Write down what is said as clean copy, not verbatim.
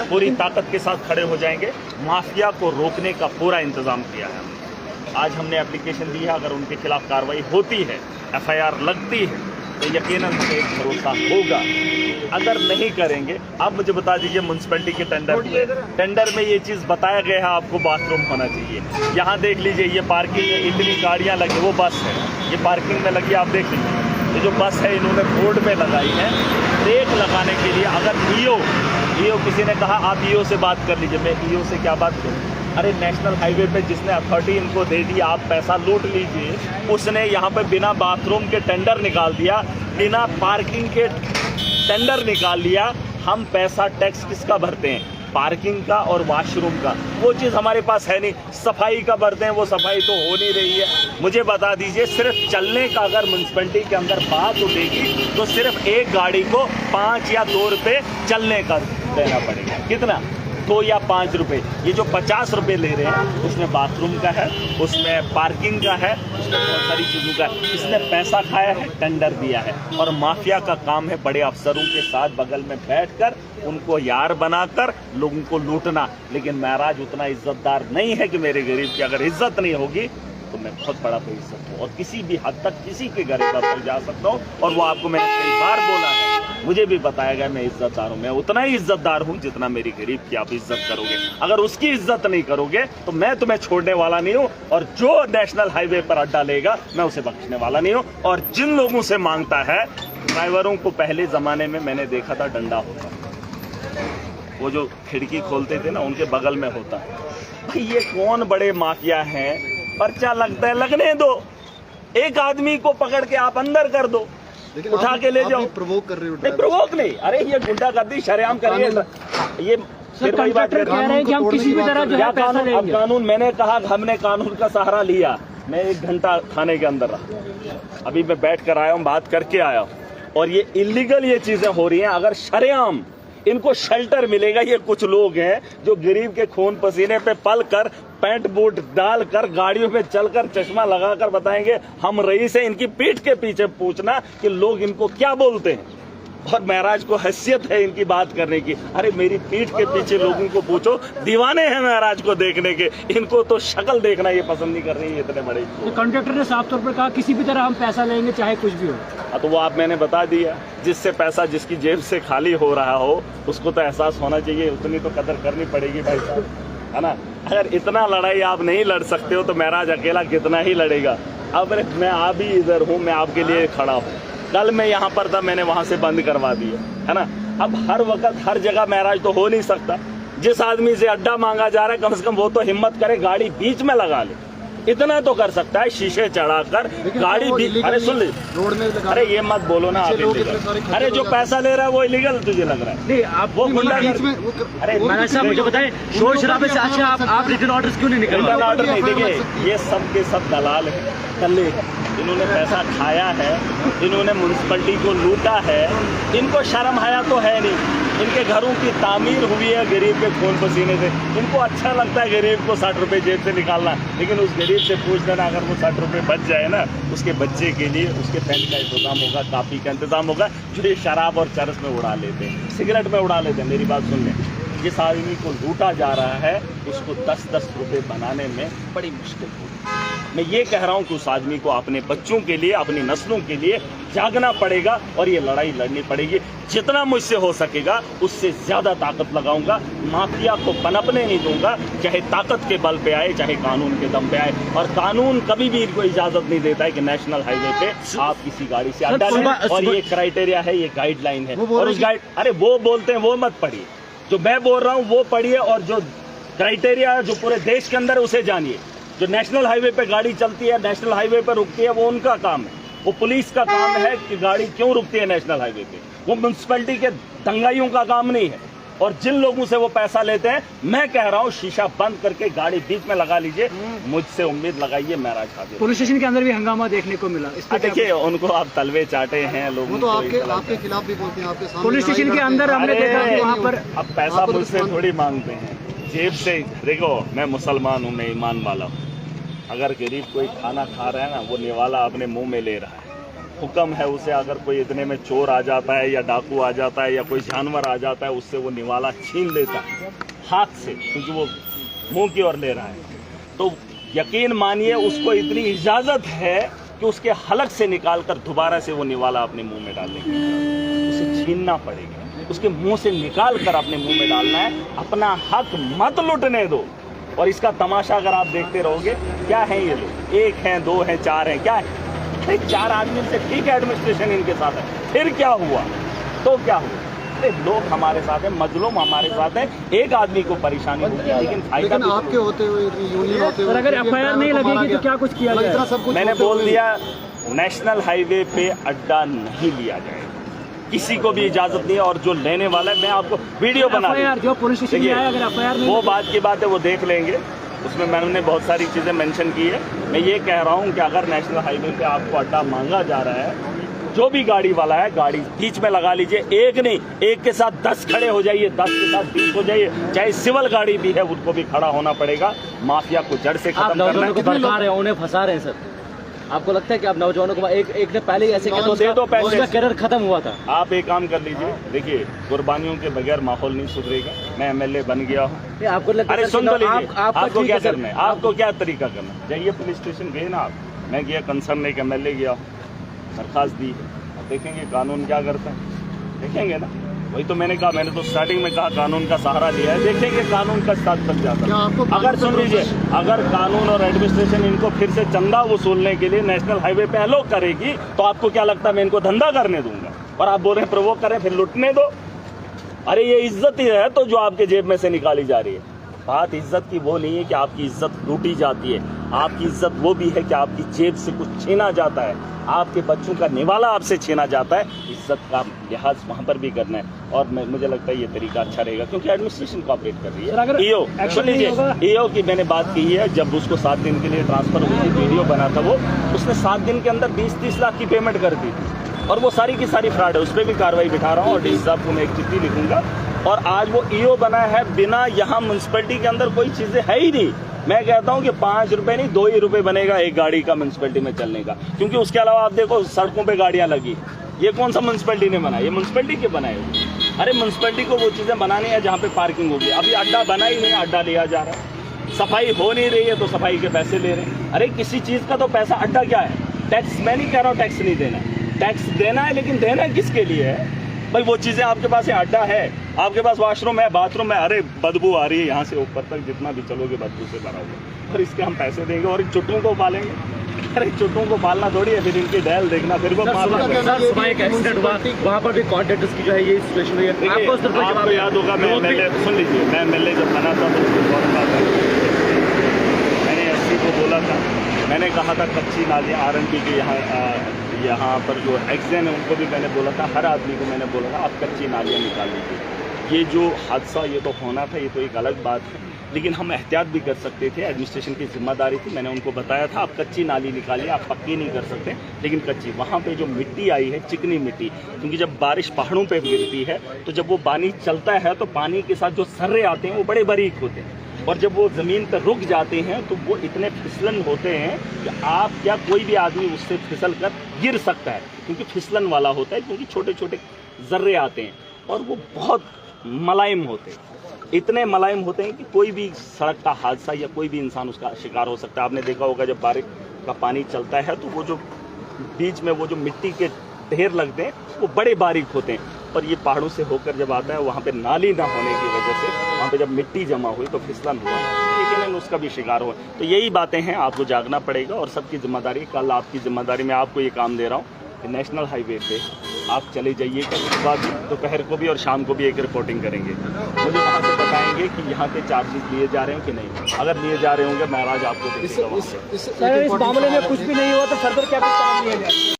पूरी ताकत के साथ खड़े हो जाएंगे। माफिया को रोकने का पूरा इंतजाम किया है हमने। आज हमने एप्लीकेशन दी है, अगर उनके खिलाफ कार्रवाई होती है, FIR लगती है, तो यकीनन हमें एक भरोसा होगा। अगर नहीं करेंगे, आप मुझे बता दीजिए, म्यूनसिपैलिटी के टेंडर में ये चीज़ बताया गया है आपको बाथरूम होना चाहिए। यहाँ देख लीजिए, ये पार्किंग में इतनी गाड़ियाँ लगी, वो बस है, ये पार्किंग में लगी, आप देख लीजिए। ये जो बस है इन्होंने बोर्ड में लगाई है, ब्रेक लगाने के लिए। अगर ईओ किसी ने कहा आप ईओ से बात कर लीजिए, मैं ईओ से क्या बात करूँ? अरे नेशनल हाईवे पे जिसने अथॉरिटी इनको दे दी, आप पैसा लूट लीजिए, उसने यहाँ पे बिना बाथरूम के टेंडर निकाल दिया, बिना पार्किंग के टेंडर निकाल लिया। हम पैसा टैक्स किसका भरते हैं? पार्किंग का और वॉशरूम का। वो चीज़ हमारे पास है नहीं। सफाई का भरते हैं, वो सफाई तो हो नहीं रही है। मुझे बता दीजिए, सिर्फ चलने का अगर म्यूनसिपैलिटी के अंदर बात उठेगी तो सिर्फ एक गाड़ी को 5 या 2 रुपये चलने का देना पड़ेगा। कितना? 2 या 5 रुपये। ये जो 50 रुपये ले रहे हैं, उसमें बाथरूम का है, उसमें पार्किंग का है, उसमें बहुत सारी चीज़ों का है। इसने पैसा खाया है, टेंडर दिया है। और माफिया का काम है बड़े अफसरों के साथ बगल में बैठकर उनको यार बनाकर लोगों को लूटना। लेकिन महराज उतना इज्जतदार नहीं है कि मेरे गरीब की अगर इज्जत नहीं होगी तो मैं बहुत बड़ा बेइज्जत हूँ और किसी भी हद तक किसी के गरीब पर जा सकता हूँ। और वो आपको मैंने कई बार बोला है, मुझे भी बताया गया मैं इज्जतदार हूँ। मैं उतना ही इज्जतदार हूँ जितना मेरी गरीब की आप इज्जत करोगे। अगर उसकी इज्जत नहीं करोगे तो मैं तुम्हें छोड़ने वाला नहीं हूँ। और जो नेशनल हाईवे पर अड्डा लेगा मैं उसे बख्शने वाला नहीं हूँ। और जिन लोगों से मांगता है, ड्राइवरों को पहले जमाने में मैंने देखा था डंडा होता, वो जो खिड़की खोलते थे ना, उनके बगल में होता। भाई ये कौन बड़े माफिया हैं? पर्चा लगता है, लगने दो। एक आदमी को पकड़ के आप अंदर कर दो, उठा के ले जाओ। प्रोवोक कर रहे हो? नहीं प्रोवोक नहीं, अरे ये गुंडागर्दी शरेआम करिए। ये फिर वही बात कह रहे हैं कि हम किसी भी तरह जो है पैसा लेंगे। अब कानून, मैंने कहा हमने कानून का सहारा लिया। मैं 1 घंटा थाने के अंदर रहा, अभी मैं बैठ कर आया हूँ, बात करके आया हूँ। और ये इलीगल ये चीजें हो रही हैं। अगर शरेआम इनको शेल्टर मिलेगा, ये कुछ लोग हैं जो गरीब के खून पसीने पे पल कर, पैंट बूट डालकर, गाड़ियों पे चलकर, चश्मा लगाकर बताएंगे हम रईस हैं। इनकी पीठ के पीछे पूछना कि लोग इनको क्या बोलते हैं। और महराज को हैसियत है इनकी बात करने की। अरे मेरी पीठ के पीछे लोगों को पूछो, दीवाने हैं महराज को देखने के। इनको तो शक्ल देखना ये पसंद नहीं कर रही है इतने बड़े। तो कंडक्टर ने साफ तौर पर कहा किसी भी तरह हम पैसा लेंगे चाहे कुछ भी हो। हाँ तो वो आप मैंने बता दिया, जिससे पैसा जिसकी जेब से खाली हो रहा हो उसको तो एहसास होना चाहिए, उतनी तो कदर करनी पड़ेगी भाई साहब, है ना। अगर इतना लड़ाई आप नहीं लड़ सकते हो तो महराज अकेला कितना ही लड़ेगा। अब मैं आप ही इधर हूँ, मैं आपके लिए खड़ा हूँ। कल मैं यहाँ पर था, मैंने वहाँ से बंद करवा दिया, है ना। अब हर वक्त हर जगह महराज तो हो नहीं सकता। जिस आदमी से अड्डा मांगा जा रहा है, कम से कम वो तो हिम्मत करे गाड़ी बीच में लगा ले। इतना तो कर सकता है, शीशे चढ़ाकर गाड़ी भी। अरे सुन ले, रोड में अरे ये मत बोलो ना आप इलीगल। अरे जो पैसा ले रहा है वो इलीगल तुझे लग रहा है? नहीं आप वो गुंडा। अरे महाराज साहब मुझे बताएं, शोर शराबे से अच्छा आप रिटर्न ऑर्डर क्यों नहीं निकल? रिटर्न ऑर्डर नहीं, देखिए ये सब के सब दलाल है, कल्ले। इन्होंने पैसा खाया है, इन्होंने म्यूनसिपैलिटी को लूटा है, इनको शर्म हया तो है नहीं। इनके घरों की तामीर हुई है गरीब के खून पसीने से। इनको अच्छा लगता है गरीब को 60 रुपये जेब से निकालना, लेकिन उस गरीब से पूछ लेना अगर वो 60 रुपये बच जाए ना, उसके बच्चे के लिए उसके पेन का इंतजाम होगा, कापी का इंतजाम होगा, जो ये शराब और चरस में उड़ा लेते हैं, सिगरेट में उड़ा लेते हैं। मेरी बात सुन लें, जिस आदमी को लूटा जा रहा है उसको 10-10 रुपये बनाने में बड़ी मुश्किल होगी। मैं ये कह रहा हूँ कि उस आदमी को अपने बच्चों के लिए, अपनी नस्लों के लिए जागना पड़ेगा और ये लड़ाई लड़नी पड़ेगी। जितना मुझसे हो सकेगा उससे ज़्यादा ताकत लगाऊंगा। माफिया को पनपने नहीं दूंगा, चाहे ताकत के बल पे आए, चाहे कानून के दम पे आए। और कानून कभी भी इनको इजाज़त नहीं देता है कि नेशनल हाईवे पे आप किसी गाड़ी से अड्डा लें। और ये क्राइटेरिया है, ये गाइडलाइन है। और उस गाइड, अरे वो बोलते हैं वो मत पढ़िए, जो मैं बोल रहा हूँ वो पढ़िए। और जो क्राइटेरिया जो पूरे देश के अंदर उसे जानिए। जो नेशनल हाईवे पे गाड़ी चलती है, नेशनल हाईवे पे रुकती है, वो उनका काम है। वो पुलिस का काम है कि गाड़ी क्यों रुकती है नेशनल हाईवे पे। वो म्यूनसिपैलिटी के दंगाइयों का काम नहीं है। और जिन लोगों से वो पैसा लेते हैं, मैं कह रहा हूँ शीशा बंद करके गाड़ी बीच में लगा लीजिए। मुझसे उम्मीद लगाइए महराज हाजिर। पुलिस स्टेशन के अंदर भी हंगामा देखने को मिला। इस पर देखिए उनको आप तलवे चाटे हैं लोगों तो आपके खिलाफ भी बोलते हैं, आपके सामने पुलिस स्टेशन के अंदर हमने देखा कि वहाँ पर अब पैसा मुझसे थोड़ी मांगते हैं, जेब से। देखो मैं मुसलमान हूँ, मैं ईमान वाला हूँ। अगर गरीब कोई खाना खा रहा है ना, वो निवाला अपने मुंह में ले रहा है, हुक्म है उसे, अगर कोई इतने में चोर आ जाता है या डाकू आ जाता है या कोई जानवर आ जाता है, उससे वो निवाला छीन लेता है हाथ से, क्योंकि वो मुंह की ओर ले रहा है। तो यकीन मानिए उसको इतनी इजाजत है कि उसके हलक से निकालकर दोबारा से वो निवाला अपने मुंह में डालने की, उसे छीनना पड़ेगा, उसके मुंह से निकाल कर अपने मुंह में डालना है। अपना हक मत लुटने दो। और इसका तमाशा अगर आप देखते रहोगे, क्या है ये लोग, 1 हैं 2 हैं 4 हैं, क्या है 4 आदमी से ठीक है, एडमिनिस्ट्रेशन इनके साथ है, फिर क्या हुआ, तो क्या हुआ। अरे लोग हमारे साथ हैं, मजलूम हमारे साथ हैं, एक आदमी को परेशानी होती है, लेकिन आपके होते हुए, यूनियन होते हुए, अगर FIR नहीं लगेगी तो क्या कुछ किया जाए? मैंने बोल दिया, नेशनल हाईवे पे अड्डा नहीं लिया जाएगा, किसी को भी इजाजत नहीं है। और जो लेने वाला है, मैं आपको वीडियो बना जो पुलिस स्टेशन में आया, अगर FIR नहीं, वो बात की बात है, वो देख लेंगे, उसमें मैंने बहुत सारी चीज़ें मेंशन की है। मैं ये कह रहा हूँ कि अगर नेशनल हाईवे पे आपको अड्डा मांगा जा रहा है, जो भी गाड़ी वाला है, गाड़ी बीच में लगा लीजिए, एक नहीं, एक के साथ 10 खड़े हो जाइए, 10 के साथ 20 हो जाइए, चाहे सिविल गाड़ी भी है उनको भी खड़ा होना पड़ेगा। माफिया को जड़ से खत्म करना है। भड़का रहे हैं, उन्हें फंसा रहे हैं सर। आपको लगता है कि आप नौजवानों को एक ने पहले ऐसे तो दे दो पैसे, उसका करियर खत्म हुआ था। आप एक काम कर लीजिए, देखिए कुर्बानियों के बगैर माहौल नहीं सुधरेगा। मैं MLA बन गया हूँ, आपको लगता है? अरे सुन तो लीजिए, आपको क्या सर, करना है, आपको क्या तरीका करना है, जाइए पुलिस स्टेशन गए ना आप, मैं गया कंसर्न एक MLA गया, दरखास्त दी, अब देखेंगे कानून क्या करता है, देखेंगे ना। वही तो मैंने कहा, मैंने तो स्टार्टिंग में कहा कानून का सहारा लिया है, देखेंगे कानून का साथ तक जाता है। अगर सुन लीजिए, अगर कानून और एडमिनिस्ट्रेशन इनको फिर से चंदा वसूलने के लिए नेशनल हाईवे पे अलो करेगी, तो आपको क्या लगता है मैं इनको धंधा करने दूंगा? और आप बोल रहे हैं प्रवोक करें, फिर लुटने दो। अरे ये इज्जत ही है तो जो आपके जेब में से निकाली जा रही है। बात इज्जत की वो नहीं है कि आपकी इज्जत लूटी जाती है, आपकी इज्जत वो भी है कि आपकी जेब से कुछ छीना जाता है, आपके बच्चों का निवाला आपसे छीना जाता है। इज्जत का लिहाज वहाँ पर भी करना है, और मुझे लगता है ये तरीका अच्छा रहेगा, क्योंकि एडमिनिस्ट्रेशन कोऑपरेट कर रही है। ईओ सुन लीजिए, ईओ की मैंने बात की है, जब उसको 7 दिन के लिए ट्रांसफर हुई, वीडियो बना था वो, उसने 7 दिन के अंदर 20-30 लाख की पेमेंट कर दी थी, और वो सारी की सारी फ्रॉड है। उस पर भी कार्रवाई बिठा रहा हूँ, और डीसी साहब को मैं एक चिट्ठी लिखूंगा। और आज वो ईओ बना है, बिना यहाँ म्यूनसिपैलिटी के अंदर कोई चीजें है ही नहीं। मैं कहता हूँ कि 5 रुपए नहीं, 2 ही रुपए बनेगा एक गाड़ी का म्यूनसिपैलिटी में चलने का, क्योंकि उसके अलावा आप देखो सड़कों पे गाड़ियां लगी। ये कौन सा म्यूनसिपैलिटी ने बनाया? ये म्यूनसिपैलिटी के बनाए हुए। अरे म्यूनसिपैलिटी को वो चीजें बनानी है जहाँ पे पार्किंग होगी। अभी अड्डा बना ही नहीं, अड्डा लिया जा रहा है, सफाई हो नहीं रही है तो सफाई के पैसे ले रहे हैं। अरे किसी चीज का तो पैसा, अड्डा क्या है? टैक्स। मैं नहीं कह रहा हूँ टैक्स नहीं देना, टैक्स देना है, लेकिन देना किसके लिए है भाई? वो चीजें आपके पास है, अड्डा है, आपके पास वॉशरूम है, बाथरूम है, अरे बदबू आ रही है यहाँ से ऊपर तक, जितना भी चलोगे बदबू से भरा हुआ, और इसके हम पैसे देंगे और चुट्टों को पालेंगे। अरे चुट्टों को पालना थोड़ी है, फिर इनकी डैल देखना, फिर वो सुबह एक एक्सीडेंट हुआ, वहाँ पर भी कॉन्ट्रैक्टर्स की जो है ये सिचुएशन हुई है। आपको याद होगा, मैं MLA, सुन लीजिए, मैं MLA जब बना था तो मैंने SC को बोला था, मैंने कहा था कच्ची नालियाँ RNP के यहाँ पर जो एक्सजन है उनको भी मैंने बोला था, हर आदमी को मैंने बोला था आप कच्ची नालियाँ निकाल लीजिए। ये जो हादसा ये तो होना था, ये तो एक अलग बात है, लेकिन हम एहतियात भी कर सकते थे, एडमिनिस्ट्रेशन की जिम्मेदारी थी। मैंने उनको बताया था आप कच्ची नाली निकालिए, आप पक्की नहीं कर सकते, लेकिन कच्ची। वहाँ पे जो मिट्टी आई है, चिकनी मिट्टी, क्योंकि जब बारिश पहाड़ों पे गिरती है तो जब वो पानी चलता है तो पानी के साथ जो सर्रे आते हैं वो बड़े बारीक होते हैं, और जब वो ज़मीन पर रुक जाते हैं तो वो इतने फिसलन होते हैं कि आप या कोई भी आदमी उससे फिसल कर गिर सकता है, क्योंकि फिसलन वाला होता है, क्योंकि छोटे छोटे जर्रे आते हैं और वो बहुत मुलायम होते हैं, इतने मुलायम होते हैं कि कोई भी सड़क का हादसा या कोई भी इंसान उसका शिकार हो सकता है। आपने देखा होगा जब बारिश का पानी चलता है तो वो जो बीच में वो जो मिट्टी के ढेर लगते हैं वो बड़े बारीक होते हैं, और ये पहाड़ों से होकर जब आता है वहाँ पे नाली ना होने की वजह से वहाँ पे जब मिट्टी जमा हुई तो फिसलन हुआ, लेकिन उसका भी शिकार हुआ। तो यही बातें हैं, आपको जागना पड़ेगा और सबकी जिम्मेदारी। कल आपकी जिम्मेदारी, मैं आपको ये काम दे रहा हूँ कि नेशनल हाईवे पे आप चले जाइएगा, सुबह भी, दोपहर को भी और शाम को भी एक रिपोर्टिंग करेंगे। मुझे वहाँ से बताएंगे कि यहाँ के चार्जेस लिए जा रहे हैं कि नहीं। अगर लिए जा रहे होंगे मैं आज आपको इस मामले में कुछ भी नहीं हुआ तो फर्दर क्या कुछ कदम लिया जाए?